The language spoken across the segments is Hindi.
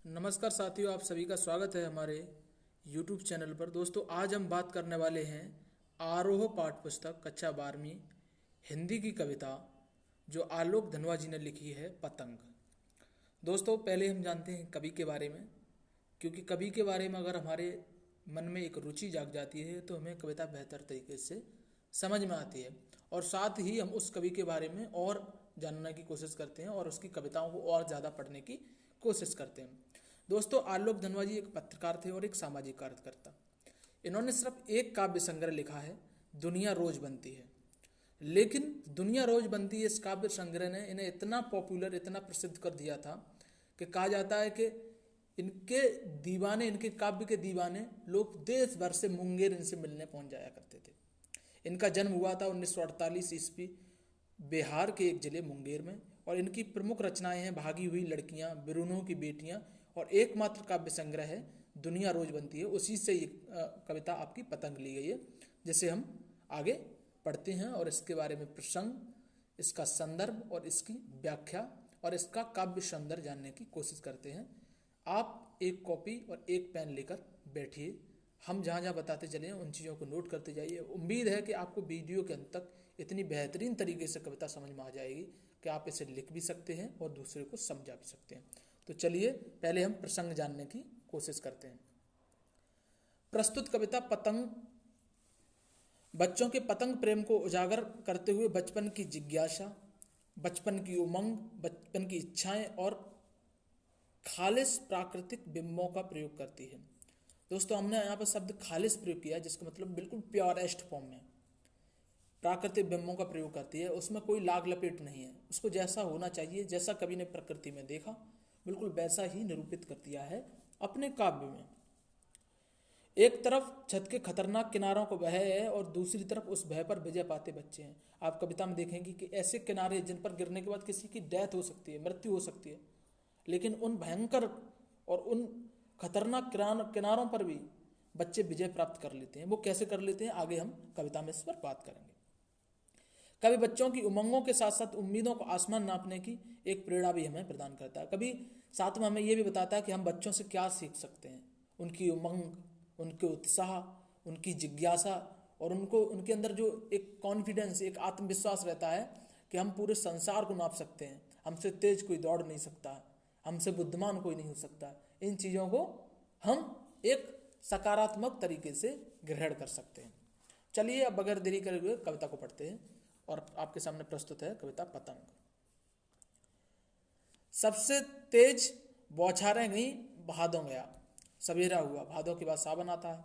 नमस्कार साथियों, आप सभी का स्वागत है हमारे YouTube चैनल पर। दोस्तों, आज हम बात करने वाले हैं आरोह पाठ पुस्तक कक्षा 12वीं हिंदी की कविता जो आलोक धनवा जी ने लिखी है, पतंग। दोस्तों, पहले हम जानते हैं कवि के बारे में, क्योंकि कवि के बारे में अगर हमारे मन में एक रुचि जाग जाती है तो हमें कविता बेहतर तरीके से समझ में आती है और साथ ही हम उस कवि के बारे में और जानने की कोशिश करते हैं और उसकी कविताओं को और ज़्यादा पढ़ने की कोशिश करते हैं। दोस्तों, आलोक धनवा जी एक पत्रकार थे और एक सामाजिक कार्यकर्ता। इन्होंने सिर्फ एक काव्य संग्रह लिखा है, दुनिया रोज बनती है। लेकिन दुनिया रोज बनती है इस काव्य संग्रह ने इन्हें इतना पॉपुलर, इतना प्रसिद्ध कर दिया था कि कहा जाता है कि इनके दीवाने, इनके काव्य के दीवाने लोग देश भर से मुंगेर इनसे मिलने पहुंच जाया करते थे। इनका जन्म हुआ था 1948 ईस्वी बिहार के एक जिले मुंगेर में और इनकी प्रमुख रचनाएं हैं भागी हुई लड़कियां, बिरुनों की बेटियां और एकमात्र काव्य संग्रह है दुनिया रोज बनती है। उसी से ये कविता आपकी पतंग ली गई है, जिसे हम आगे पढ़ते हैं और इसके बारे में प्रसंग, इसका संदर्भ और इसकी व्याख्या और इसका काव्य सौंदर्य जानने की कोशिश करते हैं। आप एक कॉपी और एक पेन लेकर बैठिए, हम जहाँ जहाँ बताते चले उन चीज़ों को नोट करते जाइए। उम्मीद है कि आपको वीडियो के अंत तक इतनी बेहतरीन तरीके से कविता समझ में आ जाएगी कि आप इसे लिख भी सकते हैं और दूसरे को समझा भी सकते हैं। तो चलिए पहले हम प्रसंग जानने की कोशिश करते हैं। प्रस्तुत कविता पतंग बच्चों के पतंग प्रेम को उजागर करते हुए बचपन की जिज्ञासा, बचपन की उमंग, बचपन की इच्छाएं और खालिस प्राकृतिक बिंबों का प्रयोग करती है। दोस्तों, हमने यहाँ पर शब्द खालिस प्रयोग किया है, जिसका मतलब बिल्कुल प्योरेस्ट फॉर्म में प्राकृतिक बिंबों का प्रयोग करती है। उसमें कोई लाग लपेट नहीं है, उसको जैसा होना चाहिए, जैसा कवि ने प्रकृति में देखा बिल्कुल वैसा ही निरूपित कर दिया है अपने काव्य में। एक तरफ छत के खतरनाक किनारों को भय है और दूसरी तरफ उस भय पर विजय पाते बच्चे हैं। आप कविता में देखेंगे कि ऐसे किनारे जिन पर गिरने के बाद किसी की डेथ हो सकती है, मृत्यु हो सकती है, लेकिन उन भयंकर और उन खतरनाक किनारों पर भी बच्चे विजय प्राप्त कर लेते हैं। वो कैसे कर लेते हैं, आगे हम कविता में इस पर बात करेंगे। कवि बच्चों की उमंगों के साथ साथ उम्मीदों को आसमान नापने की एक प्रेरणा भी हमें प्रदान करता है। कभी साथ में हमें ये भी बताता है कि हम बच्चों से क्या सीख सकते हैं। उनकी उमंग, उनके उत्साह, उनकी जिज्ञासा और उनके अंदर जो एक कॉन्फिडेंस, एक आत्मविश्वास रहता है कि हम पूरे संसार को नाप सकते हैं, हमसे तेज कोई दौड़ नहीं सकता, हमसे बुद्धिमान कोई नहीं हो सकता। इन चीज़ों को हम एक सकारात्मक तरीके से ग्रहण कर सकते हैं। चलिए अब बगैर देरी करे हुए कविता को पढ़ते हैं और आपके सामने प्रस्तुत है कविता पतंग। सबसे तेज बौछारें गई, भादों गया, सवेरा हुआ। भादों के बाद सावन आता है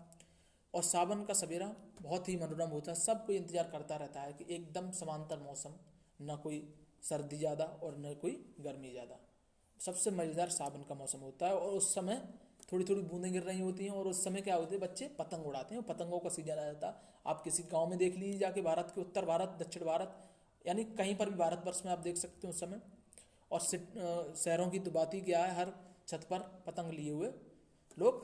और सावन का सवेरा बहुत ही मनोरम होता है। सब कोई इंतजार करता रहता है कि एकदम समांतर मौसम, न कोई सर्दी ज़्यादा और न कोई गर्मी ज़्यादा। सबसे मज़ेदार सावन का मौसम होता है और उस समय थोड़ी थोड़ी बूंदें गिर रही होती हैं और उस समय क्या होते हैं, बच्चे पतंग उड़ाते हैं। पतंगों का सीजन आ जाता है। आप किसी गांव में देख लीजिए जाके, भारत के उत्तर भारत, दक्षिण भारत, यानी कहीं पर भी भारतवर्ष में आप देख सकते हो उस समय। और शहरों की तो बात ही क्या है, हर छत पर पतंग लिए हुए लोग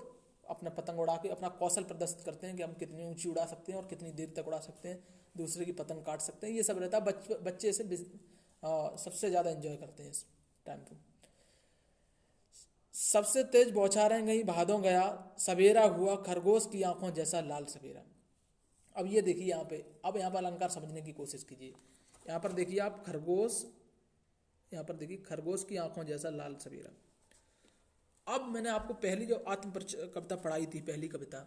अपना पतंग उड़ा के अपना कौशल प्रदर्शित करते हैं कि हम कितनी ऊंची उड़ा सकते हैं और कितनी देर तक उड़ा सकते हैं, दूसरे की पतंग काट सकते हैं। ये सब रहता है। बच्चे इसे सबसे ज़्यादा एंजॉय करते हैं इस टाइम को। सबसे तेज बौछारें गई, भादों गया, सवेरा हुआ खरगोश की आंखों जैसा लाल सवेरा। अब ये देखिए यहाँ पे, अब यहाँ पर अलंकार समझने की कोशिश कीजिए। यहाँ पर देखिए आप खरगोश, यहाँ पर देखिए खरगोश की आंखों जैसा लाल सवेरा। अब मैंने आपको पहली जो आत्म कविता पढ़ाई थी, पहली कविता,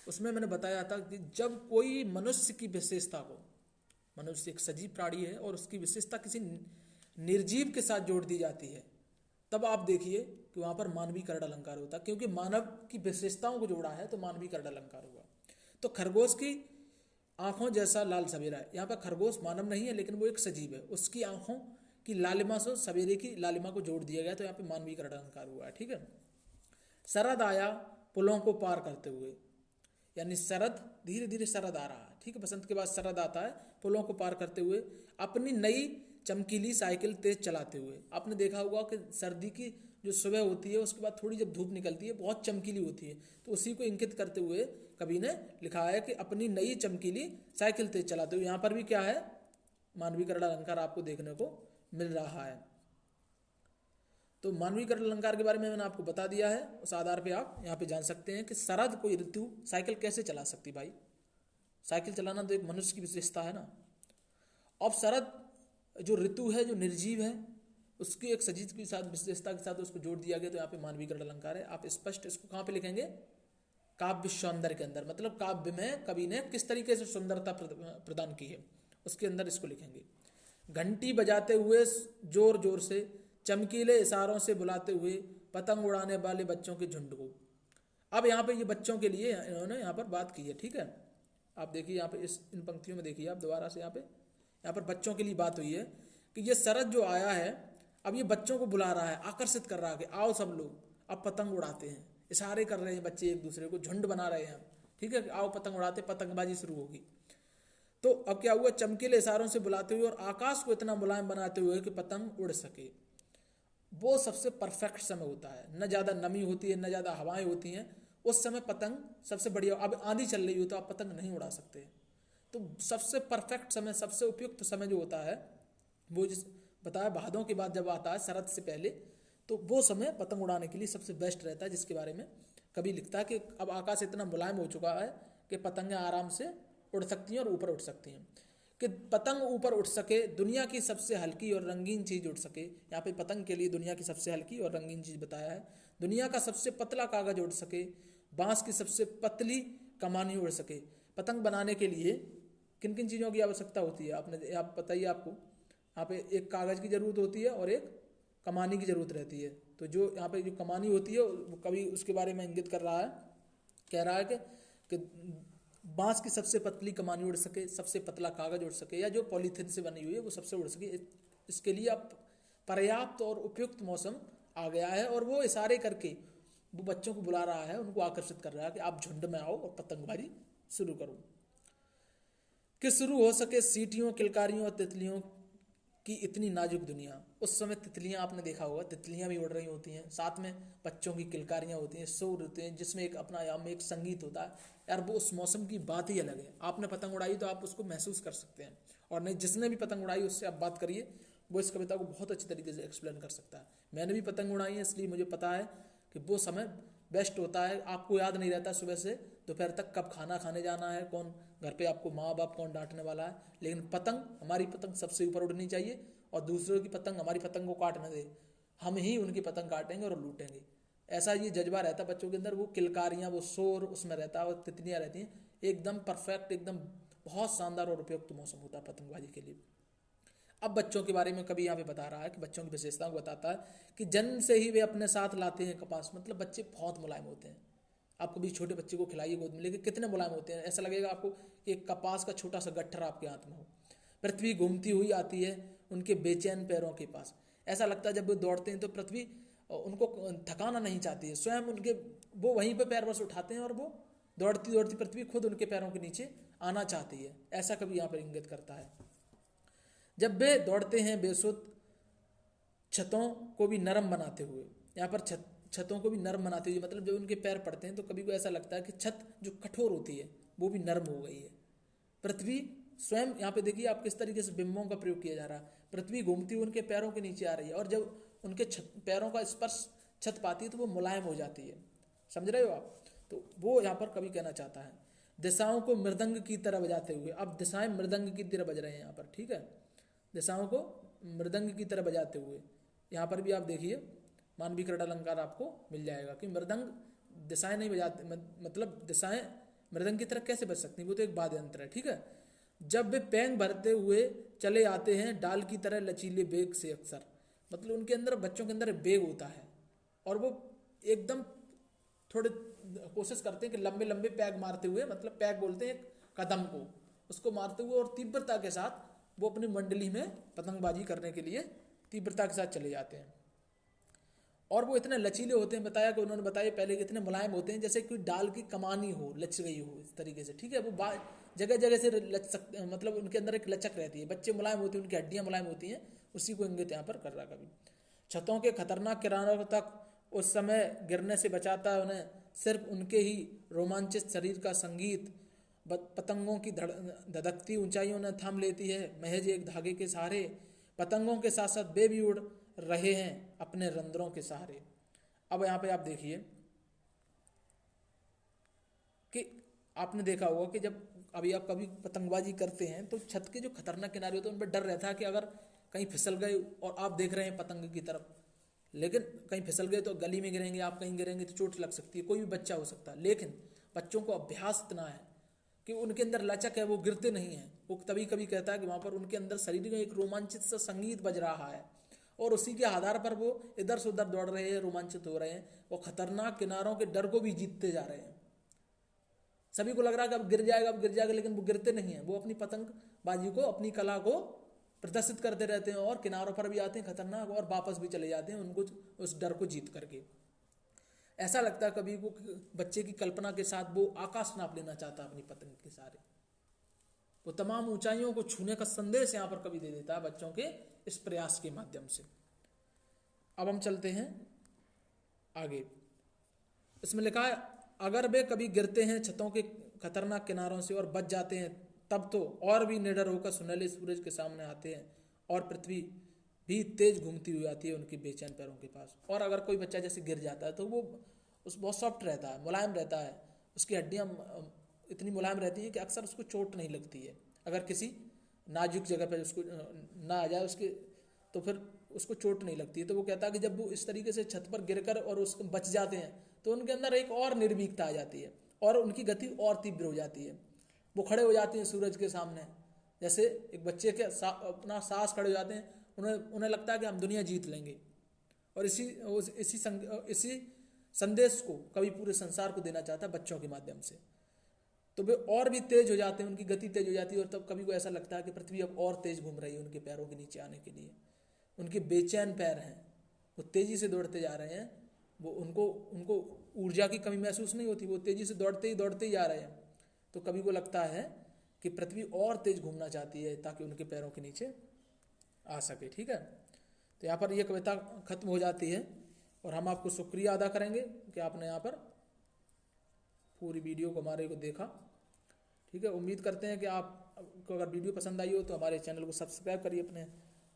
उसमें मैंने बताया था कि जब कोई मनुष्य की विशेषता को, मनुष्य एक सजीव प्राणी है और उसकी विशेषता किसी निर्जीव के साथ जोड़ दी जाती है, तब आप देखिए कि वहाँ पर मानवीय कर्ण अलंकार होता है, क्योंकि मानव की विशेषताओं को जोड़ा है तो मानवीय कर्ण अलंकार हुआ। तो खरगोश की आंखों जैसा लाल सवेरा, यहाँ पर खरगोश मानव नहीं है लेकिन वो एक सजीव है, उसकी आंखों की लालिमा से सवेरे की लालिमा को जोड़ दिया गया, तो यहाँ पे मानवीय कर्ण अलंकार हुआ है। ठीक है। शरद आया पुलों को पार करते हुए, यानी शरद, धीरे धीरे शरद आ रहा है। ठीक है, बसंत के बाद शरद आता है, पुलों को पार करते हुए, अपनी नई चमकीली साइकिल तेज चलाते हुए। आपने देखा होगा कि सर्दी की जो सुबह होती है उसके बाद थोड़ी जब धूप निकलती है बहुत चमकीली होती है, तो उसी को इंगित करते हुए कवि ने लिखा है कि अपनी नई चमकीली साइकिल तेज चलाते हुए। यहाँ पर भी क्या है, मानवीय कर्ण अलंकार आपको देखने को मिल रहा है। तो मानवीकरण अलंकार के बारे में मैंने आपको बता दिया है, उस आधार पे आप यहाँ पे जान सकते हैं कि शरद कोई ऋतु साइकिल कैसे चला सकती। भाई साइकिल चलाना तो एक मनुष्य की विशेषता है ना। अब शरद जो ऋतु है, जो निर्जीव है, उसकी एक सजीव के साथ विशेषता के साथ उसको जोड़ दिया गया, तो यहाँ पे मानवीकरण अलंकार है। आप स्पष्ट इसको कहाँ पे लिखेंगे? काव्य सौंदर्य के अंदर, मतलब काव्य में कवि ने किस तरीके से सुंदरता प्रदान की है उसके अंदर इसको लिखेंगे। घंटी बजाते हुए जोर जोर से, चमकीले इशारों से बुलाते हुए पतंग उड़ाने वाले बच्चों के झुंड को। अब यहाँ पे ये बच्चों के लिए इन्होंने यहाँ पर बात की है, ठीक है। आप देखिए यहाँ पे इन पंक्तियों में देखिए आप दोबारा से, यहाँ पर बच्चों के लिए बात हुई है कि ये शरद जो आया है, अब ये बच्चों को बुला रहा है, आकर्षित कर रहा है कि आओ सब लोग अब पतंग उड़ाते हैं। इशारे कर रहे हैं बच्चे एक दूसरे को, झुंड बना रहे हैं, ठीक है, आओ पतंग उड़ाते, पतंगबाजी शुरू होगी। तो अब क्या हुआ? चमकीले इशारों से बुलाते हुए और आकाश को इतना मुलायम बनाते हुए कि पतंग उड़ सके। वो सबसे परफेक्ट समय होता है, न ज़्यादा नमी होती है, न ज़्यादा हवाएं होती हैं, उस समय पतंग सबसे बढ़िया। अब आंधी चल रही हो तो आप पतंग नहीं उड़ा सकते। तो सबसे परफेक्ट समय, सबसे उपयुक्त समय जो होता है वो जिस बताया भादों के बाद जब आता है, शरद से पहले, तो वो समय पतंग उड़ाने के लिए सबसे बेस्ट रहता है, जिसके बारे में कभी लिखता है कि अब आकाश इतना मुलायम हो चुका है कि पतंगें आराम से उड़ सकती हैं और ऊपर उठ सकती हैं। कि पतंग ऊपर उठ सके, दुनिया की सबसे हल्की और रंगीन चीज़ उड़ सके। यहाँ पे पतंग के लिए दुनिया की सबसे हल्की और रंगीन चीज़ बताया है। दुनिया का सबसे पतला कागज उड़ सके, बांस की सबसे पतली कमानी उड़ सके। पतंग बनाने के लिए किन किन चीज़ों की आवश्यकता होती है आपने, आप बताइए। आपको यहाँ पे एक कागज़ की ज़रूरत होती है और एक कमानी की ज़रूरत रहती है। तो जो यहाँ पे जो कमानी होती है वो कभी उसके बारे में इंगित कर रहा है, कह रहा है कि बांस की सबसे पतली कमानी उड़ सके, सबसे पतला कागज उड़ सके, या जो पॉलीथीन से बनी हुई है वो सबसे उड़ सके। इसके लिए अब पर्याप्त और उपयुक्त मौसम आ गया है, और वो इशारे करके वो बच्चों को बुला रहा है, उनको आकर्षित कर रहा है कि आप झुंड में आओ और पतंगबाजी शुरू करो। कि शुरू हो सके सीटियों, किलकारियों और तितलियों की इतनी नाजुक दुनिया। उस समय तितलियां, आपने देखा होगा तितलियां भी उड़ रही होती हैं, साथ में बच्चों की किलकारियां होती हैं, शोर होते हैं, जिसमें एक अपना आयाम में एक संगीत होता है। यार वो उस मौसम की बात ही अलग है। आपने पतंग उड़ाई तो आप उसको महसूस कर सकते हैं, और नहीं जिसने भी पतंग उड़ाई उससे आप बात करिए, वो इस कविता को बहुत अच्छी तरीके से एक्सप्लेन कर सकता है। मैंने भी पतंग उड़ाई है, इसलिए मुझे पता है कि वो समय बेस्ट होता है। आपको याद नहीं रहता सुबह से दोपहर तक कब खाना खाने जाना है, कौन घर पे आपको माँ बाप कौन डांटने वाला है, लेकिन पतंग, हमारी पतंग सबसे ऊपर उड़नी चाहिए, और दूसरों की पतंग हमारी पतंग को काट न दे, हम ही उनकी पतंग काटेंगे और लूटेंगे। ऐसा ये जज्बा रहता है बच्चों के अंदर। वो किलकारियाँ, वो शोर उसमें रहता है, और तितलियाँ रहती हैं, एकदम परफेक्ट, एकदम बहुत शानदार और उपयुक्त मौसम होता है पतंगबाजी के लिए। अब बच्चों के बारे में कभी यहाँ पे बता रहा है कि बच्चों की विशेषताओं को बताता है कि जन्म से ही वे अपने साथ लाते हैं कपास। मतलब बच्चे बहुत मुलायम होते हैं। आप कभी छोटे बच्चे को खिलाइए गोद में लेके, कितने मुलायम होते हैं, ऐसा लगेगा आपको कि एक कपास का छोटा सा गट्ठर आपके हाथ में हो। पृथ्वी घूमती हुई आती है उनके बेचैन पैरों के पास। ऐसा लगता है जब वो दौड़ते हैं तो पृथ्वी उनको थकाना नहीं चाहती है, स्वयं उनके वो वहीं पे पैर बस उठाते हैं, और वो दौड़ती दौड़ती पृथ्वी खुद उनके पैरों के नीचे आना चाहती है। ऐसा कभी यहाँ पर इंगित करता है। जब वे दौड़ते हैं बेसुध छतों को भी नरम बनाते हुए, यहाँ पर छतों को भी नरम बनाते हुए, मतलब जब उनके पैर पड़ते हैं तो कभी को ऐसा लगता है कि छत जो कठोर होती है वो भी नरम हो गई है। पृथ्वी स्वयं, यहाँ पे देखिए आप किस तरीके से बिंबों का प्रयोग किया जा रहा है। पृथ्वी घूमती हुई उनके पैरों के नीचे आ रही है, और जब उनके पैरों का स्पर्श छत पाती है तो वो मुलायम हो जाती है। समझ रहे हो आप? तो वो यहाँ पर कभी कहना चाहता है दिशाओं को मृदंग की तरह बजाते हुए। अब दिशाएं मृदंग की तरह बज रहे हैं यहाँ पर, ठीक है, दिशाओं को मृदंग की तरह बजाते हुए। यहाँ पर भी आप देखिए मानवीकरण अलंकार आपको मिल जाएगा कि मृदंग दिशाएं नहीं बजाते, मतलब दिशाएं मृदंग की तरह कैसे बज सकती हैं, वो तो एक वाद्य यंत्र है, ठीक है। जब वे पैंग भरते हुए चले आते हैं डाल की तरह लचीले बेग से अक्सर, मतलब उनके अंदर, बच्चों के अंदर बेग होता है, और वो एकदम थोड़े कोशिश करते हैं कि लंबे लंबे पैग मारते हुए, मतलब पैग बोलते हैं कदम को, उसको मारते हुए और तीव्रता के साथ वो अपनी मंडली में पतंगबाजी करने के लिए तीव्रता के साथ चले जाते हैं। और वो इतने लचीले होते हैं, बताया कि उन्होंने बताया पहले कि इतने मुलायम होते हैं जैसे कोई डाल की कमानी हो, लच गई हो इस तरीके से, ठीक है। वो जगह जगह से लच सकते, मतलब उनके अंदर एक लचक रहती है। बच्चे मुलायम होते हैं, उनकी हड्डियां मुलायम होती हैं, उसी को इंगित यहाँ पर कर रहा कभी। छतों के खतरनाक किनारों तक उस समय गिरने से बचाता है उन्हें सिर्फ उनके ही रोमांचित शरीर का संगीत। पतंगों की धधकती ऊंचाइयों ने थाम लेती है महज एक धागे के सहारे। पतंगों के साथ साथ वे भी उड़ रहे हैं अपने रंध्रों के सहारे। अब यहाँ पे आप देखिए कि आपने देखा होगा कि जब अभी आप कभी पतंगबाजी करते हैं तो छत के जो खतरनाक किनारे होते हैं उन पर डर रहता है कि अगर कहीं फिसल गए और आप देख रहे हैं पतंग की तरफ, लेकिन कहीं फिसल गए तो गली में गिरेंगे, आप कहीं गिरेंगे तो चोट लग सकती है, कोई भी बच्चा हो सकता है। लेकिन बच्चों को अभ्यास इतना है कि उनके अंदर लचक है, वो गिरते नहीं हैं। वो तभी कभी कहता है कि वहाँ पर उनके अंदर शरीर में एक रोमांचित सा संगीत बज रहा है और उसी के आधार पर वो इधर से उधर दौड़ रहे हैं, रोमांचित हो रहे हैं, वो खतरनाक किनारों के डर को भी जीतते जा रहे हैं। सभी को लग रहा है कि अब गिर जाएगा, अब गिर जाएगा, लेकिन वो गिरते नहीं हैं। वो अपनी पतंगबाजी को, अपनी कला को प्रदर्शित करते रहते हैं और किनारों पर भी आते हैं खतरनाक और वापस भी चले जाते हैं उनको उस डर को जीत करके। ऐसा लगता है कभी वो बच्चे की कल्पना के साथ वो आकाश नाप लेना चाहता है अपनी पतंग के सारे, वो तमाम ऊंचाइयों को छूने का संदेश यहाँ पर कवि दे देता है बच्चों के इस प्रयास के माध्यम से। अब हम चलते हैं आगे। इसमें लिखा है, अगर वे कभी गिरते हैं छतों के खतरनाक किनारों से और बच जाते हैं, तब तो और भी निडर होकर सुनहले सूरज के सामने आते हैं और पृथ्वी भी तेज घूमती हुई आती है उनके बेचैन पैरों के पास। और अगर कोई बच्चा जैसे गिर जाता है तो वो उस बहुत सॉफ्ट रहता है, मुलायम रहता है, उसकी हड्डियाँ इतनी मुलायम रहती हैं कि अक्सर उसको चोट नहीं लगती है। अगर किसी नाजुक जगह पर उसको ना आ जाए उसके, तो फिर उसको चोट नहीं लगती है। तो वो कहता है कि जब वो इस तरीके से छत पर गिरकर और उसको बच जाते हैं तो उनके अंदर एक और निर्भीकता आ जाती है और उनकी गति और तीव्र हो जाती है। वो खड़े हो जाते हैं सूरज के सामने, जैसे एक बच्चे के अपना सांस खड़े हो जाते हैं, उन्हें लगता है कि हम दुनिया जीत लेंगे। और इसी संदेश को कवि पूरे संसार को देना चाहता है बच्चों के माध्यम से। तो वे और भी तेज हो जाते हैं, उनकी गति तेज हो जाती है और तब कवि को ऐसा लगता है कि पृथ्वी अब और तेज घूम रही है उनके पैरों के नीचे आने के लिए। उनके बेचैन पैर हैं, वो तेजी से दौड़ते जा रहे हैं, वो उनको ऊर्जा की कमी महसूस नहीं होती, वो तेजी से दौड़ते ही जा रहे हैं। तो कवि को लगता है कि पृथ्वी और तेज घूमना चाहती है ताकि उनके पैरों के नीचे आ सके। ठीक है, तो यहाँ पर यह कविता खत्म हो जाती है और हम आपको शुक्रिया अदा करेंगे कि आपने यहाँ पर पूरी वीडियो को हमारे को देखा। ठीक है, उम्मीद करते हैं कि आपको अगर वीडियो पसंद आई हो तो हमारे चैनल को सब्सक्राइब करिए, अपने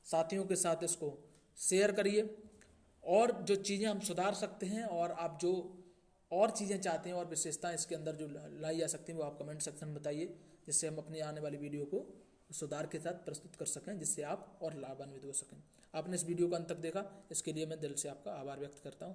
साथियों के साथ इसको शेयर करिए और जो चीज़ें हम सुधार सकते हैं और आप जो और चीज़ें चाहते हैं और विशेषताएं इसके अंदर जो लाई जा सकती हैं वो आप कमेंट सेक्शन में बताइए, जिससे हम अपनी आने वाली वीडियो को सुधार के साथ प्रस्तुत कर सकें, जिससे आप और लाभान्वित हो सकें। आपने इस वीडियो को अंत तक देखा, इसके लिए मैं दिल से आपका आभार व्यक्त करता हूँ।